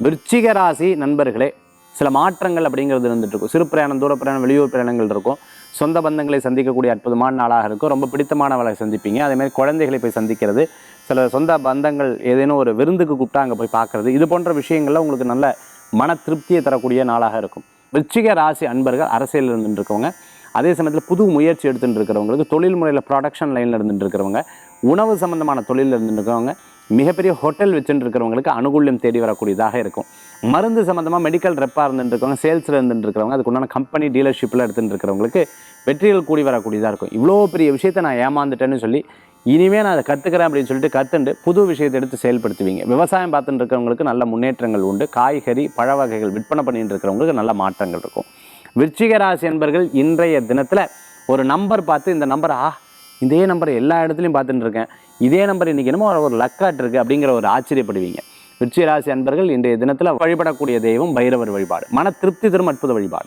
விருச்சிக ராசி நண்பர்களே, சில மாற்றங்கள் அப்படிங்கிறது இருந்துட்டு இருக்கும். சிறு பிரயாணம், தூர பிரயாணம், வெளியூர் பிரயாணங்கள் இருக்கும். சொந்த பந்தங்களை சந்திக்கக்கூடிய அற்புதமான நாளாக இருக்கும். ரொம்ப பிடித்தமானவளை சந்திப்பீங்க. அதேமாதிரி குழந்தைகளை போய் சந்திக்கிறது, சில சொந்த பந்தங்கள் ஏதேனும் ஒரு விருந்துக்கு கூப்பிட்டா அங்கே போய் பார்க்குறது, இது போன்ற விஷயங்கள்ல உங்களுக்கு நல்ல மன திருப்தியை தரக்கூடிய நாளாக இருக்கும். விருச்சிக ராசி அன்பர்கள் அரசியலில் இருந்துட்டு இருக்கவங்க, அதே சமயத்தில் புது முயற்சி எடுத்துகிட்டு இருக்கிறவங்களுக்கு, தொழில் முறையில் ப்ரொடக்ஷன் லைனில் இருந்துட்டு இருக்கிறவங்க, உணவு சம்மந்தமான தொழிலில் இருந்துட்டு இருக்கிறவங்க, மிகப்பெரிய ஹோட்டல் வச்சுட்டு இருக்கிறவங்களுக்கு அனுகூல்யம் தேடி வரக்கூடியதாக இருக்கும். மருந்து சம்மந்தமாக மெடிக்கல் ரெப்பாக இருந்துட்டு இருக்கவங்க, சேல்ஸில் இருந்துட்டு இருக்கிறவங்க, அதுக்குண்டான கம்பெனி டீலர்ஷிப்பில் எடுத்துகிட்டு இருக்கிறவங்களுக்கு வெற்றிகள் கூடி வரக்கூடியதாக இருக்கும். இவ்வளோ பெரிய விஷயத்தை நான் ஏமாந்துட்டேன்னு சொல்லி இனிமேல் நான் அதை கற்றுக்கிறேன் அப்படின்னு சொல்லிட்டு கற்றுண்டு புது விஷயத்தை எடுத்து செயல்படுத்துவீங்க. விவசாயம் பார்த்துட்டு இருக்கிறவங்களுக்கு நல்ல முன்னேற்றங்கள் உண்டு. காய்கறி பழ வகைகள் விற்பனை பண்ணிட்டு இருக்கிறவங்களுக்கு நல்ல மாற்றங்கள் இருக்கும். விருச்சிக ராசி என்பர்கள் இன்றைய தினத்தில் ஒரு நம்பர் பார்த்து, இந்த நம்பர் இதே நம்பர் எல்லா இடத்துலையும் பார்த்துட்டு இருக்கேன், இதே நம்பர் இன்றைக்கி என்னமோ ஒரு லக்காட் இருக்குது அப்படிங்கிற ஒரு ஆச்சரியப்படுவீங்க. விருச்சிக ராசி அன்பர்கள் இன்றைய தினத்தில் வழிபடக்கூடிய தெய்வம் பைரவர் வழிபாடு. மன திருப்தி தரும் அற்புத வழிபாடு.